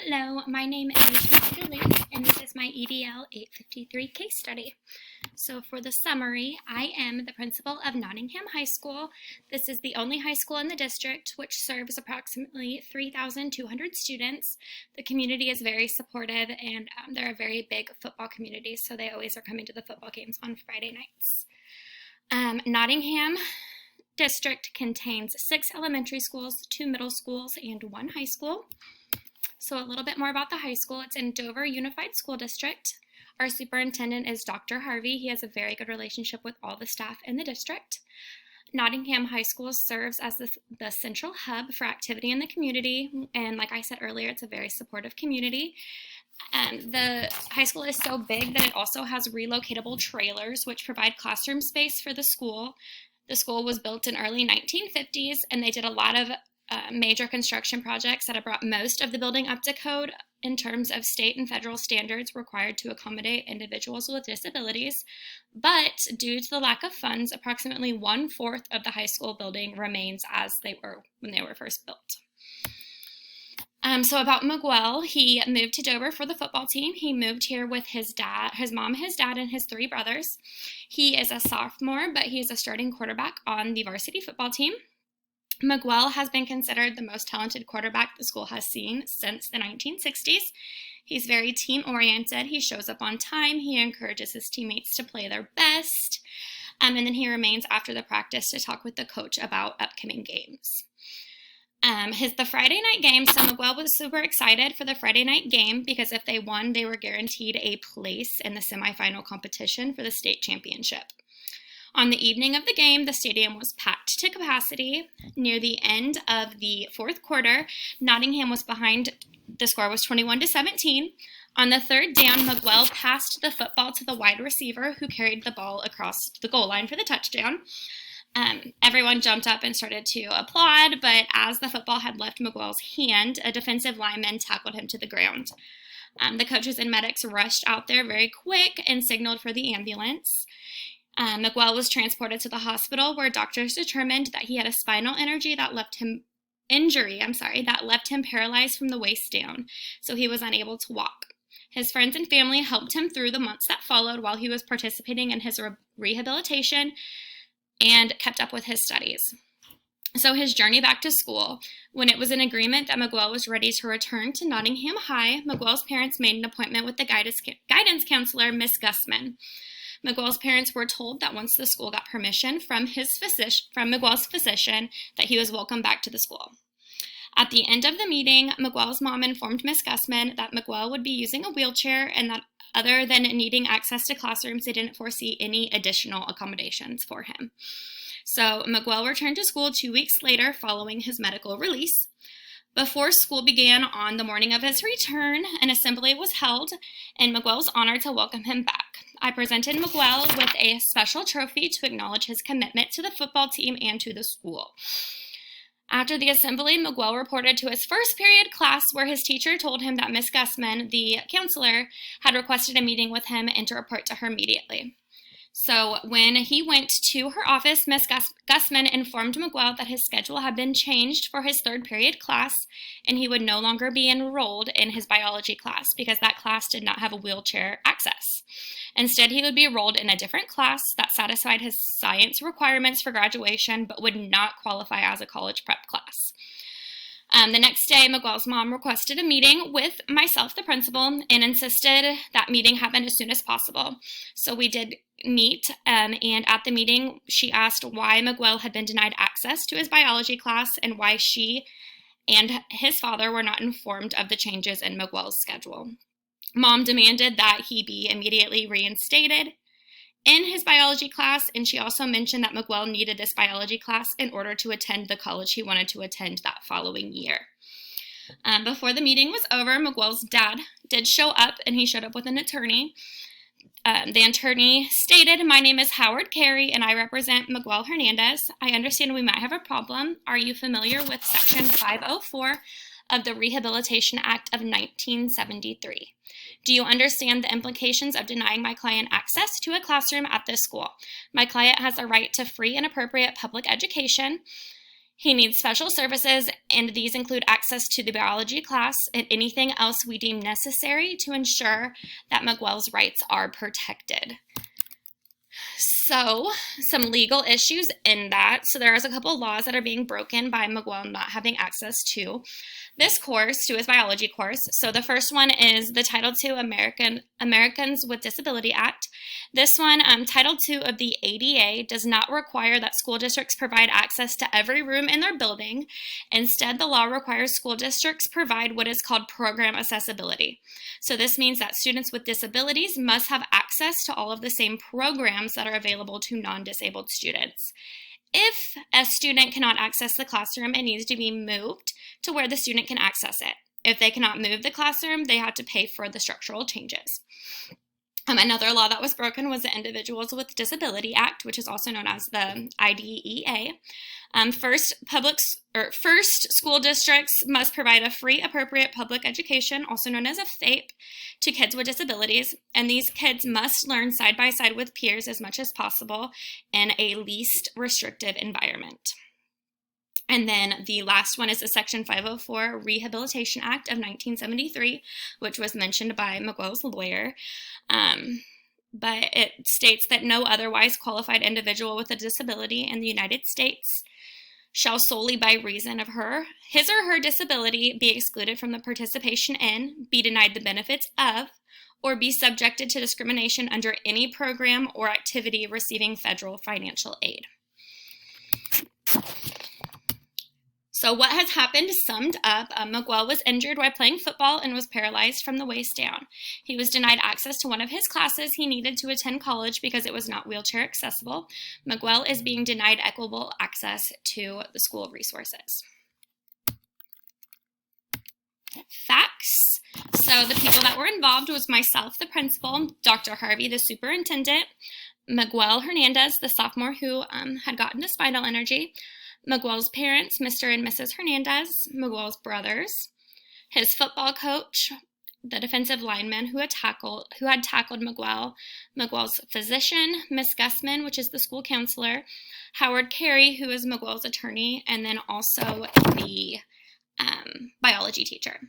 Hello, my name is Julie, and this is my EDL 853 case study. So for the summary, I am the principal of Nottingham High School. This is the only high school in the district which serves approximately 3,200 students. The community is very supportive, and they're a very big football community, so they always are coming to the football games on Friday nights. Nottingham district contains 6 elementary schools, 2 middle schools, and 1 high school. So a little bit more about the high school. It's in Dover Unified School District. Our superintendent is Dr. Harvey. He has a very good relationship with all the staff in the district. Nottingham High School serves as the central hub for activity in the community. And like I said earlier, it's a very supportive community. The high school is so big that it also has relocatable trailers, which provide classroom space for the school. The school was built in early 1950s, and they did a lot of major construction projects that have brought most of the building up to code in terms of state and federal standards required to accommodate individuals with disabilities. But due to the lack of funds, approximately 1/4 of the high school building remains as they were when they were first built. So about Miguel, he moved to Dover for the football team. He moved here with his dad, his mom, his dad, and his 3 brothers. He is a sophomore, but he's a starting quarterback on the varsity football team. Miguel has been considered the most talented quarterback the school has seen since the 1960s. He's very team-oriented. He shows up on time. He encourages his teammates to play their best. And then he remains after the practice to talk with the coach about upcoming games. The Friday night game, so Miguel was super excited for the Friday night game because if they won, they were guaranteed a place in the semifinal competition for the state championship. On the evening of the game, the stadium was packed to capacity. Near the end of the 4th quarter, Nottingham was behind. The score was 21-17. On the 3rd down, Miguel passed the football to the wide receiver who carried the ball across the goal line for the touchdown. Everyone jumped up and started to applaud, but as the football had left Miguel's hand, a defensive lineman tackled him to the ground. The coaches and medics rushed out there very quick and signaled for the ambulance. Miguel was transported to the hospital where doctors determined that he had a spinal injury that left him paralyzed from the waist down, so he was unable to walk. His friends and family helped him through the months that followed while he was participating in his rehabilitation and kept up with his studies. So his journey back to school, when it was an agreement that Miguel was ready to return to Nottingham High, Miguel's parents made an appointment with the guidance counselor, Miss Gussman. Miguel's parents were told that once the school got permission from Miguel's physician, that he was welcome back to the school. At the end of the meeting, Miguel's mom informed Miss Gussman that Miguel would be using a wheelchair and that other than needing access to classrooms, they didn't foresee any additional accommodations for him. So Miguel returned to school 2 weeks later following his medical release. Before school began on the morning of his return, an assembly was held in Miguel's honor to welcome him back. I presented Miguel with a special trophy to acknowledge his commitment to the football team and to the school. After the assembly, Miguel reported to his first period class where his teacher told him that Miss Gussman, the counselor, had requested a meeting with him and to report to her immediately. So when he went to her office, Miss Gussman informed Miguel that his schedule had been changed for his 3rd period class and he would no longer be enrolled in his biology class because that class did not have a wheelchair access. Instead, he would be enrolled in a different class that satisfied his science requirements for graduation but would not qualify as a college prep class. The next day, Miguel's mom requested a meeting with myself, the principal, and insisted that meeting happen as soon as possible. So we did meet, and at the meeting, she asked why Miguel had been denied access to his biology class and why she and his father were not informed of the changes in Miguel's schedule. Mom demanded that he be immediately reinstated in his biology class, and she also mentioned that Miguel needed this biology class in order to attend the college he wanted to attend that following year. Before the meeting was over, Miguel's dad did show up, and he showed up with an attorney. The attorney stated, "My name is Howard Carey, and I represent Miguel Hernandez. I understand we might have a problem. Are you familiar with Section 504 of the Rehabilitation Act of 1973? Do you understand the implications of denying my client access to a classroom at this school? My client has a right to free and appropriate public education. He needs special services, and these include access to the biology class and anything else we deem necessary to ensure that Miguel's rights are protected. So, some legal issues in that. So there is a couple laws that are being broken by Miguel not having access to this course, to his biology course. So the first one is the Title II Americans with Disability Act. This one, Title II of the ADA, does not require that school districts provide access to every room in their building. Instead, the law requires school districts provide what is called program accessibility. So this means that students with disabilities must have access to all of the same programs that are available to non-disabled students. If a student cannot access the classroom, it needs to be moved to where the student can access it. If they cannot move the classroom, they have to pay for the structural changes. Another law that was broken was the Individuals with Disability Act, which is also known as the IDEA. First, school districts must provide a free, appropriate public education, also known as a FAPE, to kids with disabilities, and these kids must learn side by side with peers as much as possible in a least restrictive environment. And then the last one is the Section 504 Rehabilitation Act of 1973, which was mentioned by Miguel's lawyer. But it states that no otherwise qualified individual with a disability in the United States shall solely by reason of his or her disability be excluded from the participation in, be denied the benefits of, or be subjected to discrimination under any program or activity receiving federal financial aid. So what has happened, summed up, Miguel was injured while playing football and was paralyzed from the waist down. He was denied access to one of his classes he needed to attend college because it was not wheelchair accessible. Miguel is being denied equitable access to the school resources. Facts. So the people that were involved was myself, the principal, Dr. Harvey, the superintendent, Miguel Hernandez, the sophomore who had gotten a spinal injury, Miguel's parents, Mr. and Mrs. Hernandez, Miguel's brothers, his football coach, the defensive lineman who had tackled Miguel, Miguel's physician, Miss Gussman, which is the school counselor, Howard Carey, who is Miguel's attorney, and then also the biology teacher.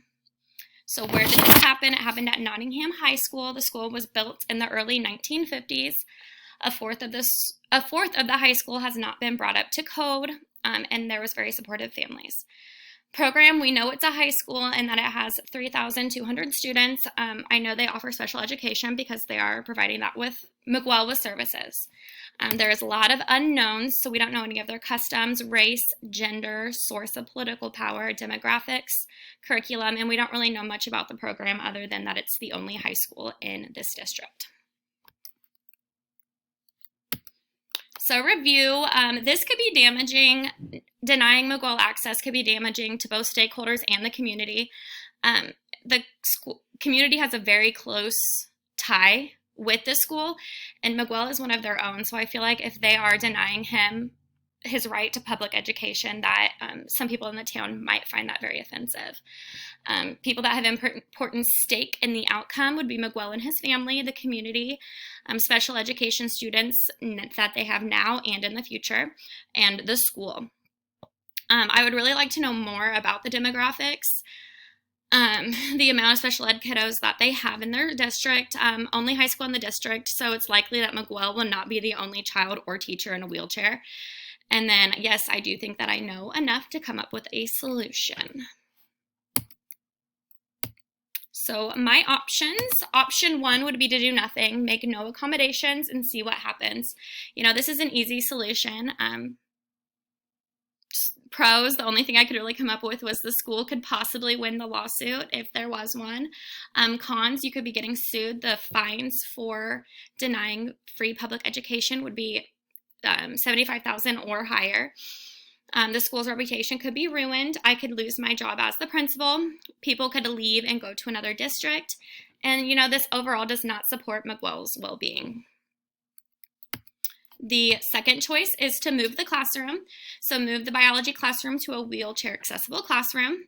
So where did this happen? It happened at Nottingham High School. The school was built in the early 1950s. A fourth of the high school has not been brought up to code, and there was very supportive families. Program, we know it's a high school and that it has 3,200 students. I know they offer special education because they are providing that with Miguel with services. There is a lot of unknowns, so we don't know any of their customs, race, gender, source of political power, demographics, curriculum, and we don't really know much about the program other than that it's the only high school in this district. So review, this could be damaging. Denying Miguel access could be damaging to both stakeholders and the community. The community has a very close tie with the school, and Miguel is one of their own. So I feel like if they are denying him his right to public education, that some people in the town might find that very offensive. People that have important stake in the outcome would be Miguel and his family, the community, special education students that they have now and in the future, and the school. I would really like to know more about the demographics, the amount of special ed kiddos that they have in their district, only high school in the district, so it's likely that Miguel will not be the only child or teacher in a wheelchair. And then, yes, I do think that I know enough to come up with a solution. So my options, option one would be to do nothing, make no accommodations, and see what happens. You know, this is an easy solution. Pros, the only thing I could really come up with was the school could possibly win the lawsuit if there was one. Cons, you could be getting sued. The fines for denying free public education would be $75,000 or higher. The school's reputation could be ruined. I could lose my job as the principal. People could leave and go to another district. And, you know, this overall does not support Miguel's well-being. The second choice is to move the classroom. So move the biology classroom to a wheelchair accessible classroom.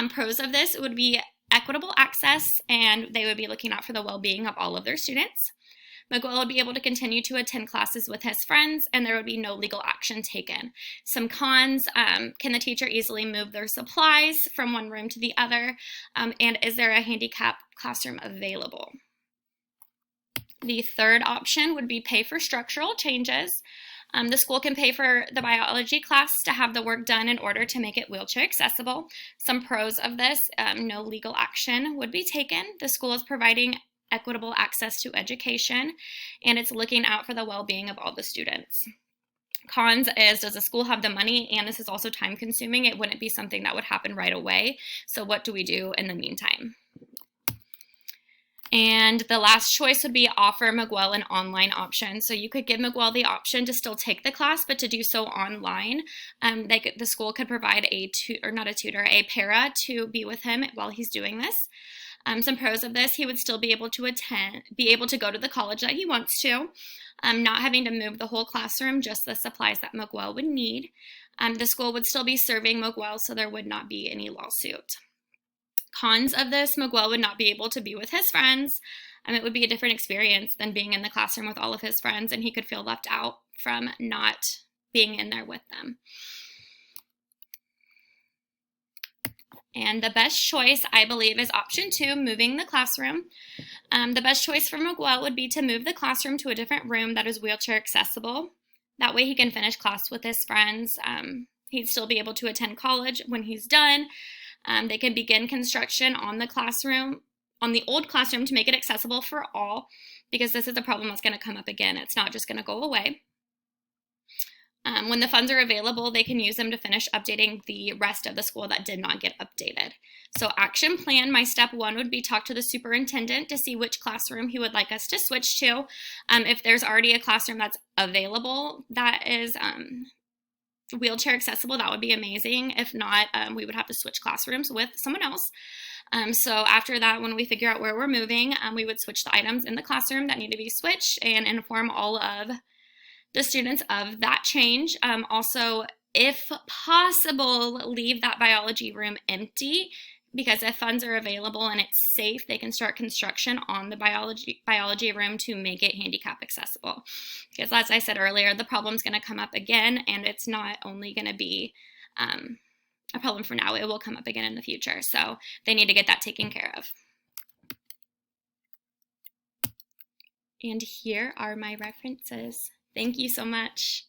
Pros of this would be equitable access, and they would be looking out for the well-being of all of their students. Miguel would be able to continue to attend classes with his friends, and there would be no legal action taken. Some cons: can the teacher easily move their supplies from one room to the other? And is there a handicap classroom available? The third option would be pay for structural changes. The school can pay for the biology class to have the work done in order to make it wheelchair accessible. Some pros of this: no legal action would be taken. The school is providing equitable access to education, and it's looking out for the well-being of all the students. Cons is, does the school have the money? And this is also time consuming. It wouldn't be something that would happen right away. So what do we do in the meantime? And the last choice would be offer Miguel an online option. So you could give Miguel the option to still take the class, but to do so online. The school could provide a para to be with him while he's doing this. Some pros of this: he would still be able to go to the college that he wants to, not having to move the whole classroom, just the supplies that Miguel would need. The school would still be serving Miguel, so there would not be any lawsuit. Cons of this: Miguel would not be able to be with his friends. It would be a different experience than being in the classroom with all of his friends, and he could feel left out from not being in there with them. And the best choice, I believe, is option 2, moving the classroom. The best choice for Miguel would be to move the classroom to a different room that is wheelchair accessible. That way he can finish class with his friends. He'd still be able to attend college when he's done. They can begin construction on the old classroom to make it accessible for all, because this is a problem that's going to come up again. It's not just going to go away. When the funds are available, they can use them to finish updating the rest of the school that did not get updated. So action plan, my step 1 would be talk to the superintendent to see which classroom he would like us to switch to. If there's already a classroom that's available that is wheelchair accessible, that would be amazing. If not, we would have to switch classrooms with someone else. So after that, when we figure out where we're moving, we would switch the items in the classroom that need to be switched and inform all of the students of that change. Also, if possible, leave that biology room empty, because if funds are available and it's safe, they can start construction on the biology room to make it handicap accessible. Because as I said earlier, the problem's going to come up again, and it's not only going to be a problem for now, it will come up again in the future. So they need to get that taken care of. And here are my references. Thank you so much.